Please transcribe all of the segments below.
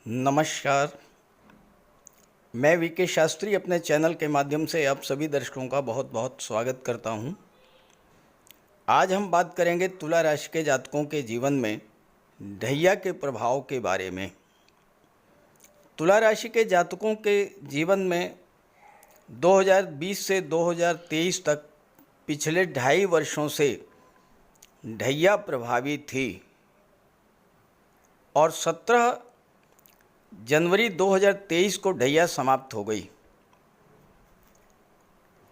नमस्कार। मैं वीके शास्त्री अपने चैनल के माध्यम से आप सभी दर्शकों का बहुत बहुत स्वागत करता हूं। आज हम बात करेंगे तुला राशि के जातकों के जीवन में ढैया के प्रभाव के बारे में। तुला राशि के जातकों के जीवन में 2020 से 2023 तक पिछले 2.5 वर्षों से ढैया प्रभावी थी और 17 जनवरी 2023 को ढैया समाप्त हो गई,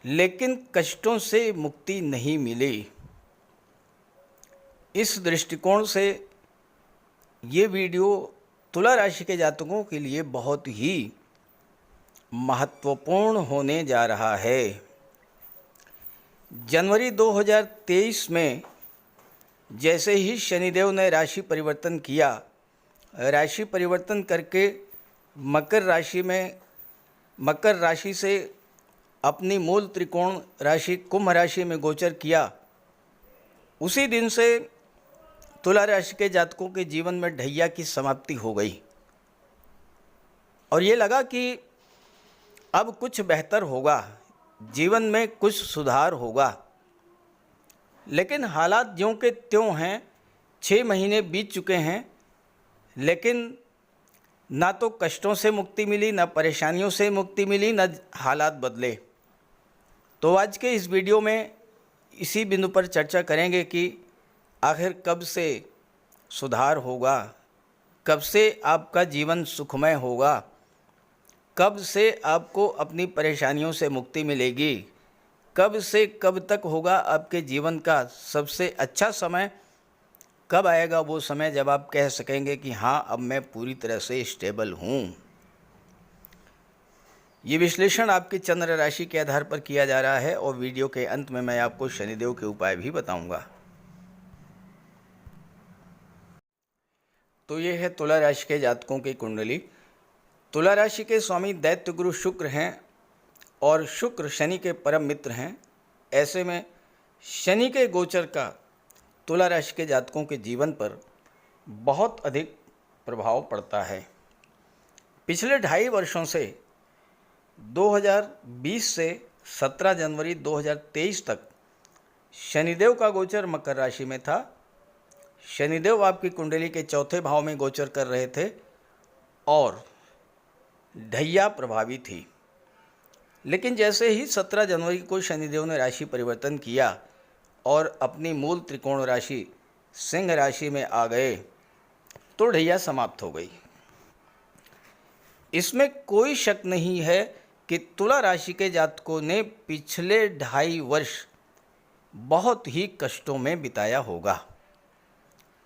लेकिन कष्टों से मुक्ति नहीं मिली। इस दृष्टिकोण से ये वीडियो तुला राशि के जातकों के लिए बहुत ही महत्वपूर्ण होने जा रहा है। जनवरी 2023 में जैसे ही शनिदेव ने राशि परिवर्तन किया, राशि परिवर्तन करके मकर राशि से अपनी मूल त्रिकोण राशि कुंभ राशि में गोचर किया, उसी दिन से तुला राशि के जातकों के जीवन में ढैया की समाप्ति हो गई और ये लगा कि अब कुछ बेहतर होगा, जीवन में कुछ सुधार होगा। लेकिन हालात ज्यों के त्यों हैं। 6 महीने बीत चुके हैं, लेकिन ना तो कष्टों से मुक्ति मिली, ना परेशानियों से मुक्ति मिली, ना हालात बदले। तो आज के इस वीडियो में इसी बिंदु पर चर्चा करेंगे कि आखिर कब से सुधार होगा, कब से आपका जीवन सुखमय होगा, कब से आपको अपनी परेशानियों से मुक्ति मिलेगी, कब से कब तक होगा आपके जीवन का सबसे अच्छा समय, कब आएगा वो समय जब आप कह सकेंगे कि हाँ, अब मैं पूरी तरह से स्टेबल हूँ। ये विश्लेषण आपकी चंद्र राशि के आधार पर किया जा रहा है और वीडियो के अंत में मैं आपको शनिदेव के उपाय भी बताऊंगा। तो ये है तुला राशि के जातकों की कुंडली। तुला राशि के स्वामी दैत्य गुरु शुक्र हैं और शुक्र शनि के परम मित्र हैं। ऐसे में शनि के गोचर का तुला राशि के जातकों के जीवन पर बहुत अधिक प्रभाव पड़ता है। पिछले 2.5 वर्षों से 2020 से 17 जनवरी 2023 तक शनिदेव का गोचर मकर राशि में था। शनिदेव आपकी कुंडली के चौथे भाव में गोचर कर रहे थे और ढैया प्रभावी थी। लेकिन जैसे ही 17 जनवरी को शनिदेव ने राशि परिवर्तन किया और अपनी मूल त्रिकोण राशि सिंह राशि में आ गए, तो ढैया समाप्त हो गई। इसमें कोई शक नहीं है कि तुला राशि के जातकों ने पिछले 2.5 वर्ष बहुत ही कष्टों में बिताया होगा।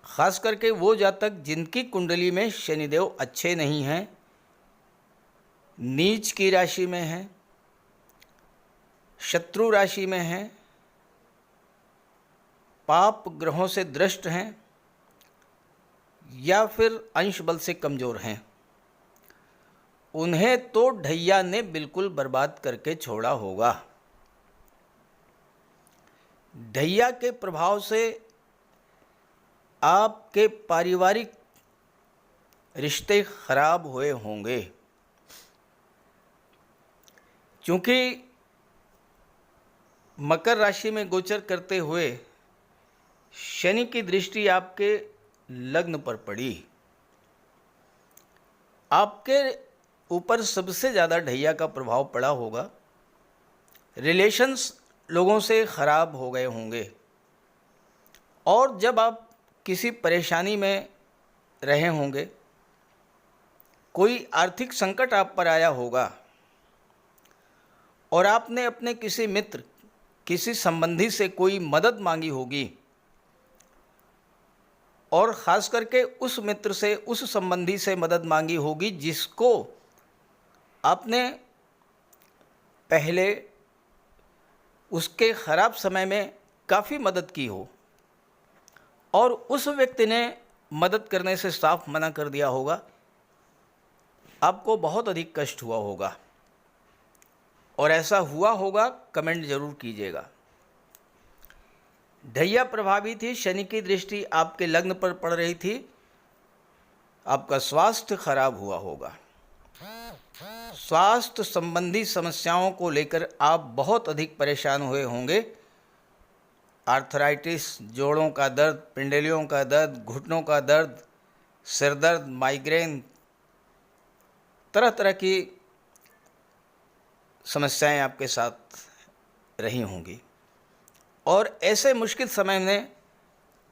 खास करके वो जातक जिनकी कुंडली में शनिदेव अच्छे नहीं हैं, नीच की राशि में हैं, शत्रु राशि में हैं, पाप ग्रहों से दृष्ट हैं या फिर अंश बल से कमज़ोर हैं, उन्हें तो ढैया ने बिल्कुल बर्बाद करके छोड़ा होगा। ढैया के प्रभाव से आपके पारिवारिक रिश्ते खराब हुए होंगे, क्योंकि मकर राशि में गोचर करते हुए शनि की दृष्टि आपके लग्न पर पड़ी। आपके ऊपर सबसे ज़्यादा ढैया का प्रभाव पड़ा होगा। रिलेशंस लोगों से ख़राब हो गए होंगे और जब आप किसी परेशानी में रहे होंगे, कोई आर्थिक संकट आप पर आया होगा और आपने अपने किसी मित्र, किसी संबंधी से कोई मदद मांगी होगी और ख़ास करके उस मित्र से, उस संबंधी से मदद मांगी होगी जिसको आपने पहले उसके ख़राब समय में काफ़ी मदद की हो और उस व्यक्ति ने मदद करने से साफ मना कर दिया होगा। आपको बहुत अधिक कष्ट हुआ होगा और ऐसा हुआ होगा, कमेंट ज़रूर कीजिएगा। ढैया प्रभावी थी, शनि की दृष्टि आपके लग्न पर पड़ रही थी आपका स्वास्थ्य खराब हुआ होगा। स्वास्थ्य संबंधी समस्याओं को लेकर आप बहुत अधिक परेशान हुए होंगे। आर्थराइटिस, जोड़ों का दर्द, पिंडलियों का दर्द, घुटनों का दर्द, सिर दर्द, माइग्रेन, तरह तरह की समस्याएं आपके साथ रही होंगी। और ऐसे मुश्किल समय में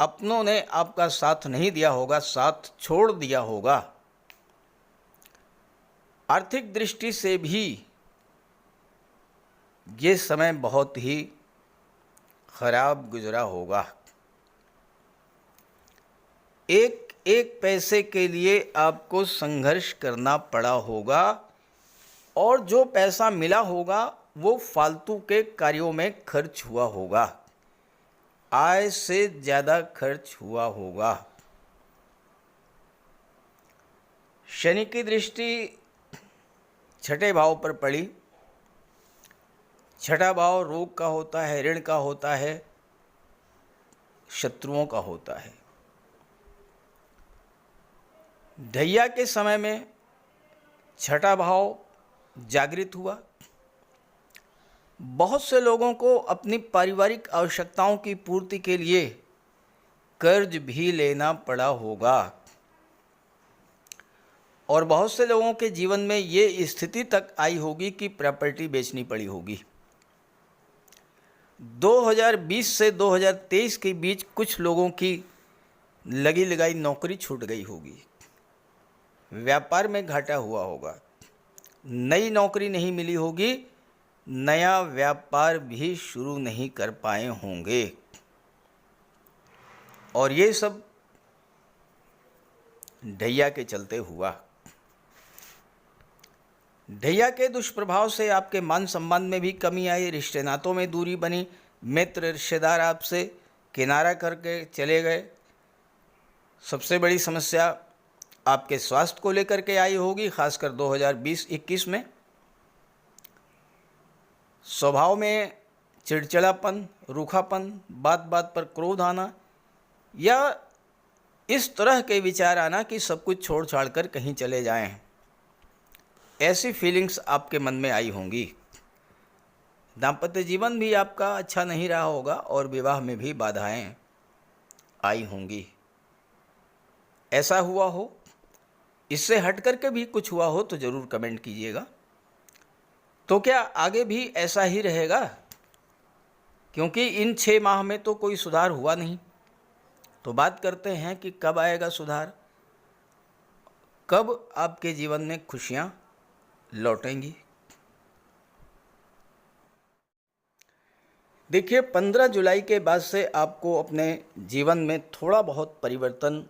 अपनों ने आपका साथ नहीं दिया होगा, साथ छोड़ दिया होगा। आर्थिक दृष्टि से भी ये समय बहुत ही खराब गुजरा होगा। एक एक पैसे के लिए आपको संघर्ष करना पड़ा होगा और जो पैसा मिला होगा वो फालतू के कार्यों में खर्च हुआ होगा, आय से ज़्यादा खर्च हुआ होगा। शनि की दृष्टि छठे भाव पर पड़ी। छठा भाव रोग का होता है, ऋण का होता है, शत्रुओं का होता है। ढैया के समय में छठा भाव जागृत हुआ। बहुत से लोगों को अपनी पारिवारिक आवश्यकताओं की पूर्ति के लिए कर्ज भी लेना पड़ा होगा और बहुत से लोगों के जीवन में ये स्थिति तक आई होगी कि प्रॉपर्टी बेचनी पड़ी होगी। 2020 से 2023 के बीच कुछ लोगों की लगी लगाई नौकरी छूट गई होगी, व्यापार में घाटा हुआ होगा, नई नौकरी नहीं मिली होगी, नया व्यापार भी शुरू नहीं कर पाए होंगे। और ये सब ढैया के चलते हुआ। ढैया के दुष्प्रभाव से आपके मान सम्मान में भी कमी आई, रिश्ते नातों में दूरी बनी, मित्र रिश्तेदार आपसे किनारा करके चले गए। सबसे बड़ी समस्या आपके स्वास्थ्य को लेकर के आई होगी, खासकर 2020-21 में। स्वभाव में चिड़चिड़ापन, रूखापन, बात बात पर क्रोध आना या इस तरह के विचार आना कि सब कुछ छोड़ छाड़ कर कहीं चले जाएं, ऐसी फीलिंग्स आपके मन में आई होंगी। दाम्पत्य जीवन भी आपका अच्छा नहीं रहा होगा और विवाह में भी बाधाएं आई होंगी। ऐसा हुआ हो, इससे हट करके भी कुछ हुआ हो तो ज़रूर कमेंट कीजिएगा। तो क्या आगे भी ऐसा ही रहेगा? क्योंकि इन 6 माह में तो कोई सुधार हुआ नहीं। तो बात करते हैं कि कब आएगा सुधार, कब आपके जीवन में खुशियां लौटेंगी। देखिए, 15 जुलाई के बाद से आपको अपने जीवन में थोड़ा बहुत परिवर्तन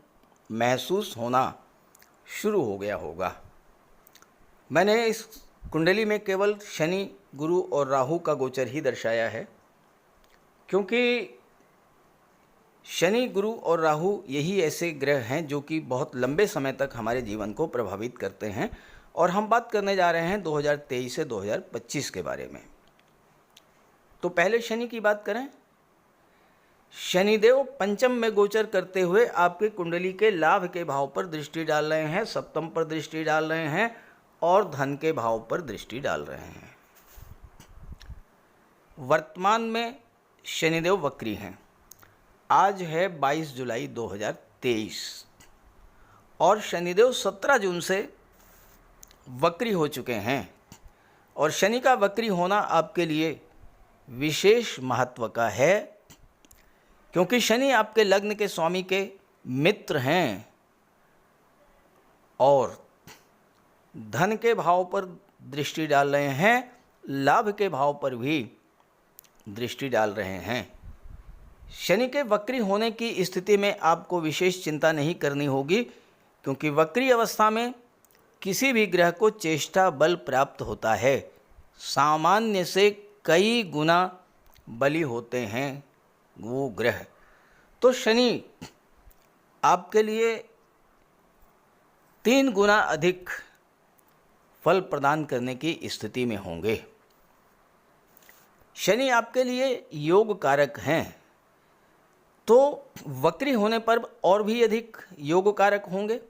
महसूस होना शुरू हो गया होगा। मैंने इस कुंडली में केवल शनि, गुरु और राहु का गोचर ही दर्शाया है, क्योंकि शनि, गुरु और राहु यही ऐसे ग्रह हैं जो कि बहुत लंबे समय तक हमारे जीवन को प्रभावित करते हैं। और हम बात करने जा रहे हैं 2023 से 2025 के बारे में। तो पहले शनि की बात करें। शनिदेव पंचम में गोचर करते हुए आपके कुंडली के लाभ के भाव पर दृष्टि डाल रहे हैं, सप्तम पर दृष्टि डाल रहे हैं और धन के भाव पर दृष्टि डाल रहे हैं। वर्तमान में शनिदेव वक्री हैं। आज है 22 जुलाई 2023 और शनिदेव 17 जून से वक्री हो चुके हैं। और शनि का वक्री होना आपके लिए विशेष महत्व का है, क्योंकि शनि आपके लग्न के स्वामी के मित्र हैं और धन के भाव पर दृष्टि डाल रहे हैं, लाभ के भाव पर भी दृष्टि डाल रहे हैं। शनि के वक्री होने की स्थिति में आपको विशेष चिंता नहीं करनी होगी, क्योंकि वक्री अवस्था में किसी भी ग्रह को चेष्टा बल प्राप्त होता है। सामान्य से कई गुना बली होते हैं वो ग्रह। तो शनि आपके लिए 3 गुना अधिक फल प्रदान करने की स्थिति में होंगे। शनि आपके लिए योग कारक हैं, तो वक्री होने पर और भी अधिक योग कारक होंगे।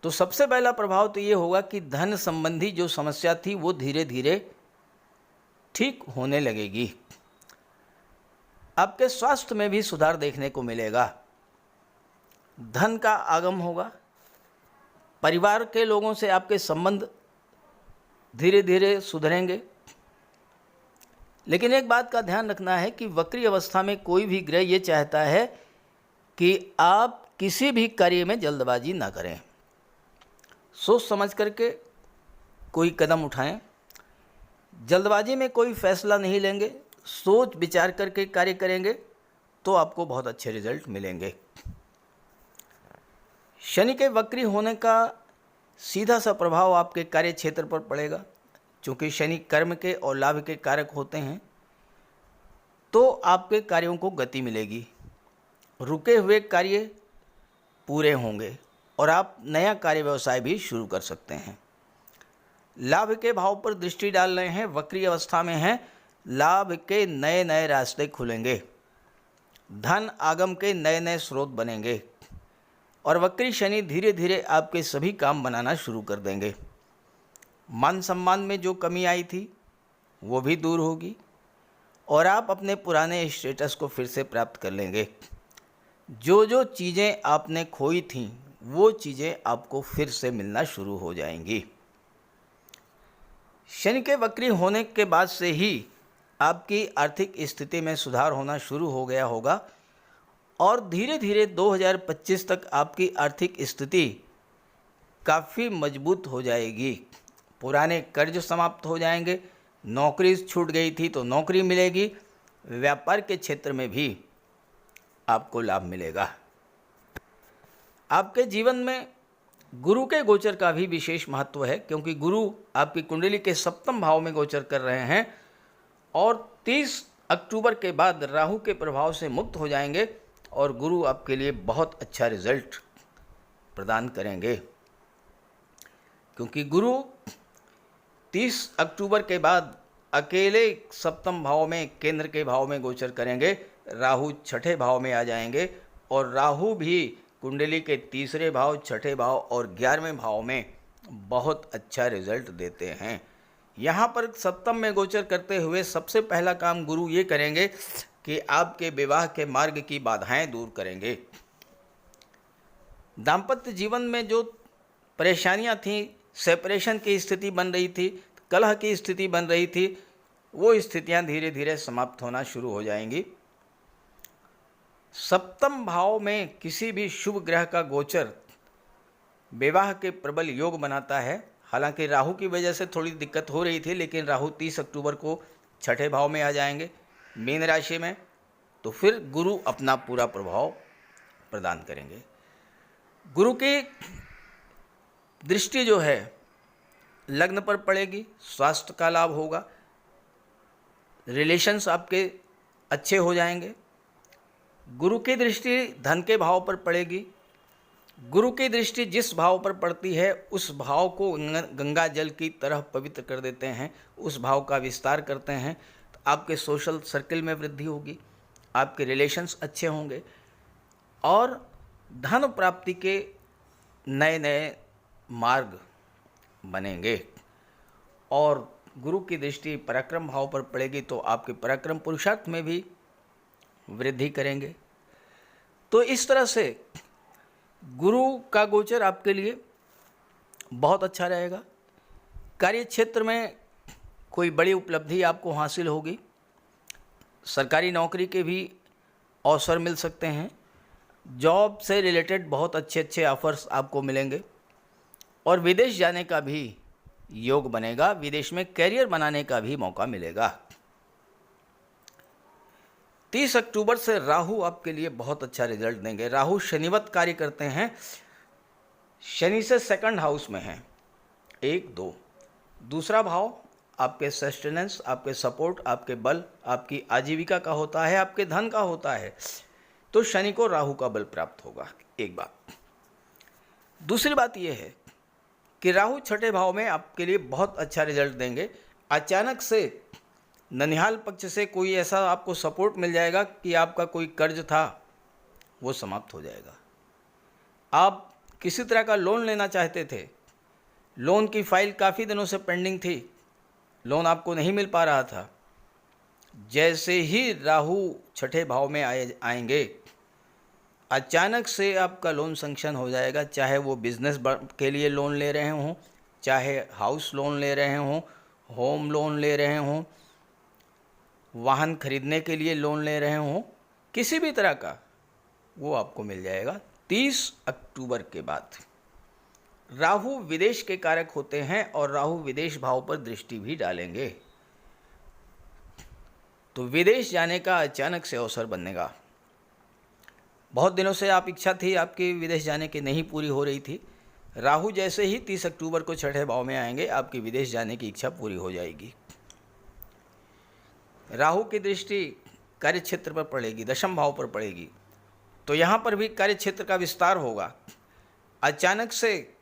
तो सबसे पहला प्रभाव तो ये होगा कि धन संबंधी जो समस्या थी वो धीरे धीरे ठीक होने लगेगी। आपके स्वास्थ्य में भी सुधार देखने को मिलेगा। धन का आगम होगा। परिवार के लोगों से आपके संबंध धीरे धीरे सुधरेंगे। लेकिन एक बात का ध्यान रखना है कि वक्री अवस्था में कोई भी ग्रह ये चाहता है कि आप किसी भी कार्य में जल्दबाजी ना करें, सोच समझ करके कोई कदम उठाएं। जल्दबाजी में कोई फैसला नहीं लेंगे, सोच विचार करके कार्य करेंगे तो आपको बहुत अच्छे रिजल्ट मिलेंगे। शनि के वक्री होने का सीधा सा प्रभाव आपके कार्य क्षेत्र पर पड़ेगा। चूँकि शनि कर्म के और लाभ के कारक होते हैं तो आपके कार्यों को गति मिलेगी, रुके हुए कार्य पूरे होंगे और आप नया कार्य व्यवसाय भी शुरू कर सकते हैं। लाभ के भाव पर दृष्टि डाल रहे हैं, वक्री अवस्था में हैं, लाभ के नए नए रास्ते खुलेंगे, धन आगम के नए नए स्रोत बनेंगे और वक्री शनि धीरे धीरे आपके सभी काम बनाना शुरू कर देंगे। मान सम्मान में जो कमी आई थी वो भी दूर होगी और आप अपने पुराने स्टेटस को फिर से प्राप्त कर लेंगे। जो जो चीज़ें आपने खोई थीं वो चीज़ें आपको फिर से मिलना शुरू हो जाएंगी। शनि के वक्री होने के बाद से ही आपकी आर्थिक स्थिति में सुधार होना शुरू हो गया होगा और धीरे धीरे 2025 तक आपकी आर्थिक स्थिति काफ़ी मजबूत हो जाएगी। पुराने कर्ज समाप्त हो जाएंगे, नौकरी छूट गई थी तो नौकरी मिलेगी, व्यापार के क्षेत्र में भी आपको लाभ मिलेगा। आपके जीवन में गुरु के गोचर का भी विशेष महत्व है, क्योंकि गुरु आपकी कुंडली के सप्तम भाव में गोचर कर रहे हैं और 30 अक्टूबर के बाद राहु के प्रभाव से मुक्त हो जाएंगे और गुरु आपके लिए बहुत अच्छा रिजल्ट प्रदान करेंगे। क्योंकि गुरु 30 अक्टूबर के बाद अकेले सप्तम भाव में, केंद्र के भाव में गोचर करेंगे, राहु छठे भाव में आ जाएंगे और राहु भी कुंडली के तीसरे भाव, छठे भाव और 11वें भाव में बहुत अच्छा रिजल्ट देते हैं। यहाँ पर सप्तम में गोचर करते हुए सबसे पहला काम गुरु ये करेंगे कि आपके विवाह के मार्ग की बाधाएं दूर करेंगे। दाम्पत्य जीवन में जो परेशानियां थीं, सेपरेशन की स्थिति बन रही थी, कलह की स्थिति बन रही थी, वो स्थितियां धीरे धीरे समाप्त होना शुरू हो जाएंगी। सप्तम भाव में किसी भी शुभ ग्रह का गोचर विवाह के प्रबल योग बनाता है। हालांकि राहु की वजह से थोड़ी दिक्कत हो रही थी, लेकिन राहु 30 अक्टूबर को छठे भाव में आ जाएंगे, मीन राशि में, तो फिर गुरु अपना पूरा प्रभाव प्रदान करेंगे। गुरु की दृष्टि जो है लग्न पर पड़ेगी, स्वास्थ्य का लाभ होगा, रिलेशंस आपके अच्छे हो जाएंगे। गुरु की दृष्टि धन के भाव पर पड़ेगी। गुरु की दृष्टि जिस भाव पर पड़ती है उस भाव को गंगा जल की तरह पवित्र कर देते हैं, उस भाव का विस्तार करते हैं। तो आपके सोशल सर्कल में वृद्धि होगी, आपके रिलेशंस अच्छे होंगे और धन प्राप्ति के नए नए मार्ग बनेंगे। और गुरु की दृष्टि पराक्रम भाव पर पड़ेगी तो आपके पराक्रम पुरुषार्थ में भी वृद्धि करेंगे। तो इस तरह से गुरु का गोचर आपके लिए बहुत अच्छा रहेगा। कार्य क्षेत्र में कोई बड़ी उपलब्धि आपको हासिल होगी, सरकारी नौकरी के भी अवसर मिल सकते हैं, जॉब से रिलेटेड बहुत अच्छे अच्छे ऑफर्स आपको मिलेंगे और विदेश जाने का भी योग बनेगा, विदेश में कैरियर बनाने का भी मौका मिलेगा। 30 अक्टूबर से राहु आपके लिए बहुत अच्छा रिजल्ट देंगे। राहु शनिवत कार्य करते हैं, शनि से सेकंड हाउस में हैं, 1, 2। दूसरा भाव आपके सस्टेनेंस, आपके सपोर्ट, आपके बल, आपकी आजीविका का होता है, आपके धन का होता है। तो शनि को राहु का बल प्राप्त होगा, एक बात। दूसरी बात यह है कि राहु छठे भाव में आपके लिए बहुत अच्छा रिजल्ट देंगे। अचानक से ननिहाल पक्ष से कोई ऐसा आपको सपोर्ट मिल जाएगा कि आपका कोई कर्ज था वो समाप्त हो जाएगा। आप किसी तरह का लोन लेना चाहते थे, लोन की फाइल काफ़ी दिनों से पेंडिंग थी, लोन आपको नहीं मिल पा रहा था, जैसे ही राहु छठे भाव में आएंगे, अचानक से आपका लोन सैंक्शन हो जाएगा। चाहे वो बिजनेस के लिए लोन ले रहे हों, चाहे हाउस लोन ले रहे हों, होम लोन ले रहे हों, वाहन खरीदने के लिए लोन ले रहे हों, किसी भी तरह का वो आपको मिल जाएगा 30 अक्टूबर के बाद। राहु विदेश के कारक होते हैं और राहु विदेश भाव पर दृष्टि भी डालेंगे, तो विदेश जाने का अचानक से अवसर बनेगा। बहुत दिनों से आप इच्छा थी आपकी विदेश जाने की, नहीं पूरी हो रही थी। राहु जैसे ही 30 अक्टूबर को छठे भाव में आएंगे, आपकी विदेश जाने की इच्छा पूरी हो जाएगी। राहु की दृष्टि कार्य क्षेत्र पर पड़ेगी, दशम भाव पर पड़ेगी, तो यहाँ पर भी कार्य क्षेत्र का विस्तार होगा। अचानक से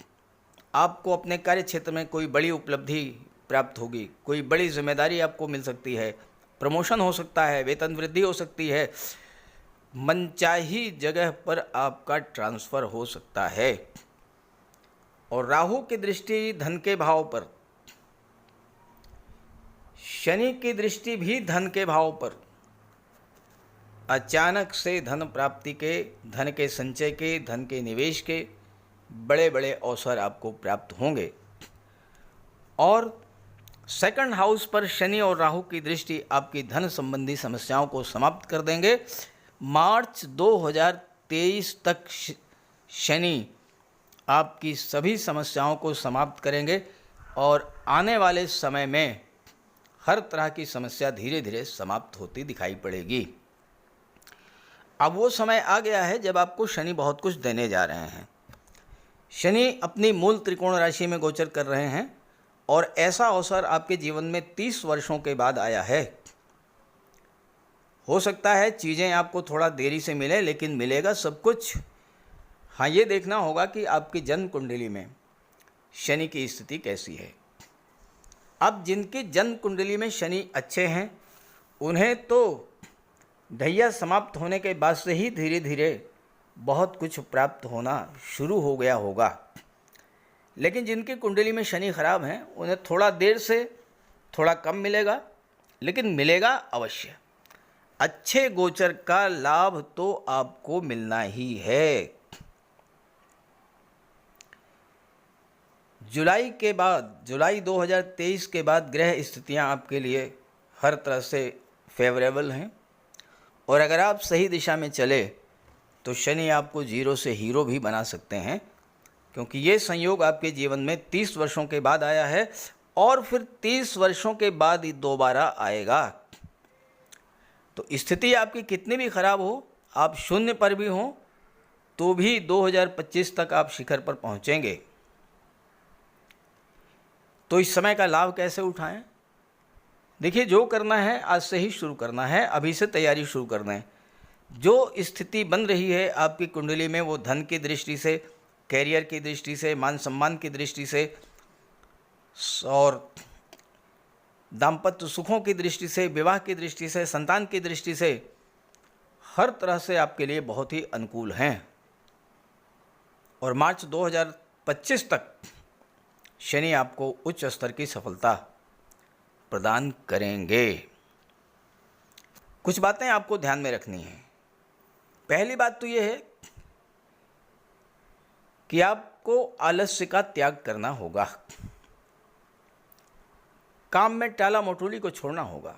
आपको अपने कार्य क्षेत्र में कोई बड़ी उपलब्धि प्राप्त होगी, कोई बड़ी जिम्मेदारी आपको मिल सकती है, प्रमोशन हो सकता है, वेतन वृद्धि हो सकती है, मनचाही जगह पर आपका ट्रांसफ़र हो सकता है। और राहु की दृष्टि धन के भाव पर, शनि की दृष्टि भी धन के भाव पर, अचानक से धन प्राप्ति के, धन के संचय के, धन के निवेश के बड़े बड़े अवसर आपको प्राप्त होंगे। और सेकंड हाउस पर शनि और राहु की दृष्टि आपकी धन संबंधी समस्याओं को समाप्त कर देंगे। मार्च 2023 तक शनि आपकी सभी समस्याओं को समाप्त करेंगे और आने वाले समय में हर तरह की समस्या धीरे धीरे समाप्त होती दिखाई पड़ेगी। अब वो समय आ गया है जब आपको शनि बहुत कुछ देने जा रहे हैं। शनि अपनी मूल त्रिकोण राशि में गोचर कर रहे हैं और ऐसा अवसर आपके जीवन में 30 वर्षों के बाद आया है। हो सकता है चीज़ें आपको थोड़ा देरी से मिले, लेकिन मिलेगा सब कुछ। हाँ, ये देखना होगा कि आपकी जन्म कुंडली में शनि की स्थिति कैसी है। अब जिनकी जन्म कुंडली में शनि अच्छे हैं, उन्हें तो ढैया समाप्त होने के बाद से ही धीरे धीरे बहुत कुछ प्राप्त होना शुरू हो गया होगा। लेकिन जिनकी कुंडली में शनि खराब हैं, उन्हें थोड़ा देर से, थोड़ा कम मिलेगा, लेकिन मिलेगा अवश्य। अच्छे गोचर का लाभ तो आपको मिलना ही है। जुलाई के बाद, जुलाई 2023 के बाद ग्रह स्थितियां आपके लिए हर तरह से फेवरेबल हैं और अगर आप सही दिशा में चले तो शनि आपको जीरो से हीरो भी बना सकते हैं, क्योंकि ये संयोग आपके जीवन में 30 वर्षों के बाद आया है और फिर 30 वर्षों के बाद ही दोबारा आएगा। तो स्थिति आपकी कितनी भी खराब हो, आप शून्य पर भी हों, तो भी 2025 तक आप शिखर पर पहुंचेंगे। तो इस समय का लाभ कैसे उठाएं? देखिए, जो करना है आज से ही शुरू करना है, अभी से तैयारी शुरू करना है। जो स्थिति बन रही है आपकी कुंडली में, वो धन की दृष्टि से, कैरियर की दृष्टि से, मान सम्मान की दृष्टि से और दाम्पत्य सुखों की दृष्टि से, विवाह की दृष्टि से, संतान की दृष्टि से, हर तरह से आपके लिए बहुत ही अनुकूल हैं। और मार्च 2025 तक शनि आपको उच्च स्तर की सफलता प्रदान करेंगे। कुछ बातें आपको ध्यान में रखनी है। पहली बात तो ये है कि आपको आलस्य का त्याग करना होगा, काम में टाला मटोली को छोड़ना होगा।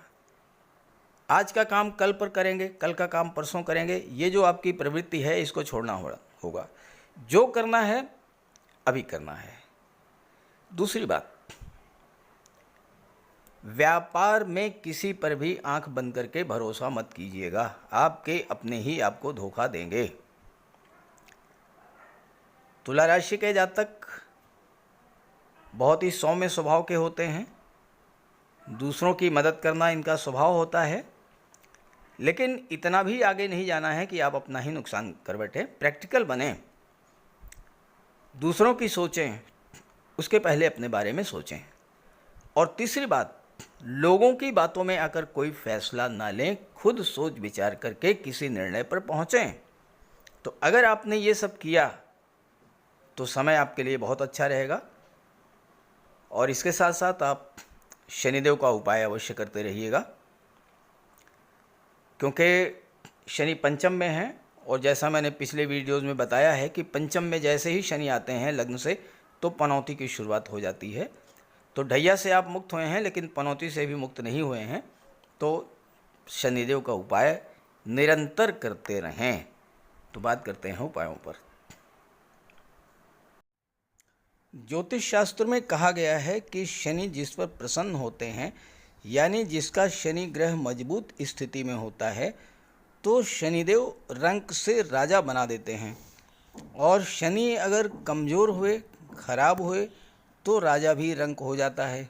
आज का काम कल पर करेंगे, कल का काम परसों करेंगे, ये जो आपकी प्रवृत्ति है इसको छोड़ना होगा। जो करना है अभी करना है। दूसरी बात, व्यापार में किसी पर भी आंख बंद करके भरोसा मत कीजिएगा, आपके अपने ही आपको धोखा देंगे। तुला राशि के जातक बहुत ही सौम्य स्वभाव के होते हैं, दूसरों की मदद करना इनका स्वभाव होता है, लेकिन इतना भी आगे नहीं जाना है कि आप अपना ही नुकसान कर बैठे। प्रैक्टिकल बने, दूसरों की सोचें, उसके पहले अपने बारे में सोचें। और तीसरी बात, लोगों की बातों में आकर कोई फैसला ना लें, खुद सोच विचार करके किसी निर्णय पर पहुँचें। तो अगर आपने ये सब किया तो समय आपके लिए बहुत अच्छा रहेगा। और इसके साथ साथ आप शनिदेव का उपाय अवश्य करते रहिएगा, क्योंकि शनि पंचम में है। और जैसा मैंने पिछले वीडियोज़ में बताया है कि पंचम में जैसे ही शनि आते हैं लग्न से, तो पनौती की शुरुआत हो जाती है। तो ढैया से आप मुक्त हुए हैं, लेकिन पनौती से भी मुक्त नहीं हुए हैं, तो शनिदेव का उपाय निरंतर करते रहें। तो बात करते हैं उपायों पर। ज्योतिष शास्त्र में कहा गया है कि शनि जिस पर प्रसन्न होते हैं, यानी जिसका शनि ग्रह मजबूत स्थिति में होता है, तो शनिदेव रंक से राजा बना देते हैं। और शनि अगर कमज़ोर हुए, खराब हुए, तो राजा भी रंक हो जाता है।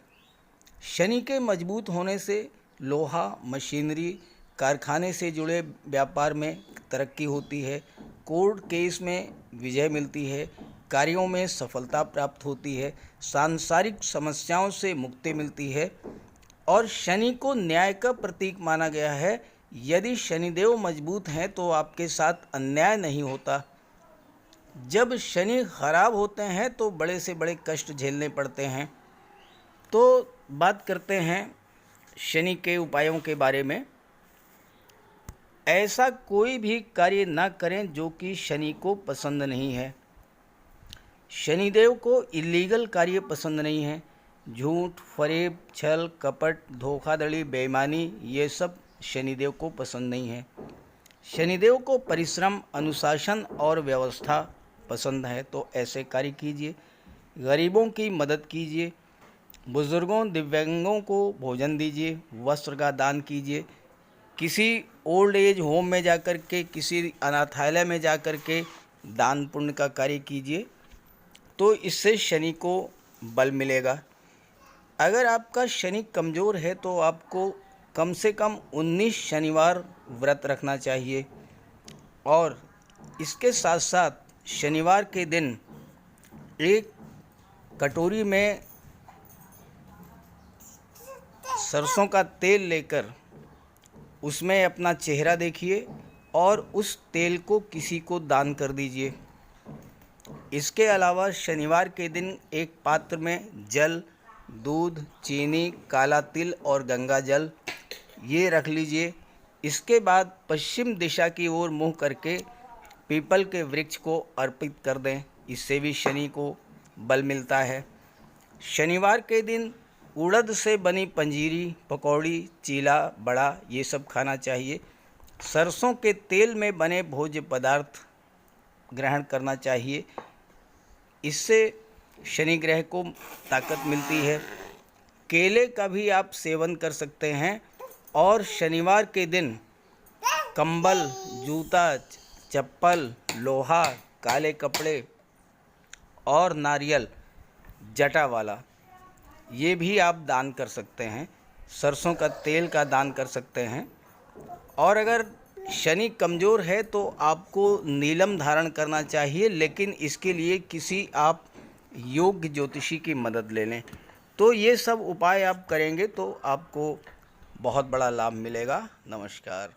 शनि के मजबूत होने से लोहा, मशीनरी, कारखाने से जुड़े व्यापार में तरक्की होती है, कोर्ट केस में विजय मिलती है, कार्यों में सफलता प्राप्त होती है, सांसारिक समस्याओं से मुक्ति मिलती है। और शनि को न्याय का प्रतीक माना गया है। यदि शनिदेव मजबूत हैं तो आपके साथ अन्याय नहीं होता। जब शनि खराब होते हैं तो बड़े से बड़े कष्ट झेलने पड़ते हैं। तो बात करते हैं शनि के उपायों के बारे में। ऐसा कोई भी कार्य ना करें जो कि शनि को पसंद नहीं है। शनिदेव को इलीगल कार्य पसंद नहीं है। झूठ, फरेब, छल, कपट, धोखाधड़ी, बेईमानी, ये सब शनिदेव को पसंद नहीं है। शनिदेव को परिश्रम, अनुशासन और व्यवस्था पसंद है। तो ऐसे कार्य कीजिए। गरीबों की मदद कीजिए, बुज़ुर्गों, दिव्यांगों को भोजन दीजिए, वस्त्र का दान कीजिए, किसी ओल्ड एज होम में जाकर के, किसी अनाथालय में जाकर के दान पुण्य का कार्य कीजिए, तो इससे शनि को बल मिलेगा। अगर आपका शनि कमज़ोर है तो आपको कम से कम 19 शनिवार व्रत रखना चाहिए। और इसके साथ साथ शनिवार के दिन एक कटोरी में सरसों का तेल लेकर उसमें अपना चेहरा देखिए और उस तेल को किसी को दान कर दीजिए। इसके अलावा शनिवार के दिन एक पात्र में जल, दूध, चीनी, काला तिल और गंगा जल ये रख लीजिए। इसके बाद पश्चिम दिशा की ओर मुँह करके पीपल के वृक्ष को अर्पित कर दें। इससे भी शनि को बल मिलता है। शनिवार के दिन उड़द से बनी पंजीरी, पकौड़ी, चीला, बड़ा ये सब खाना चाहिए। सरसों के तेल में बने भोज्य पदार्थ ग्रहण करना चाहिए। इससे शनि ग्रह को ताकत मिलती है। केले का भी आप सेवन कर सकते हैं। और शनिवार के दिन कंबल, जूता, चप्पल, लोहा, काले कपड़े और नारियल जटा वाला ये भी आप दान कर सकते हैं। सरसों का तेल का दान कर सकते हैं। और अगर शनि कमज़ोर है तो आपको नीलम धारण करना चाहिए, लेकिन इसके लिए किसी आप योग्य ज्योतिषी की मदद ले लें। तो ये सब उपाय आप करेंगे तो आपको बहुत बड़ा लाभ मिलेगा। नमस्कार।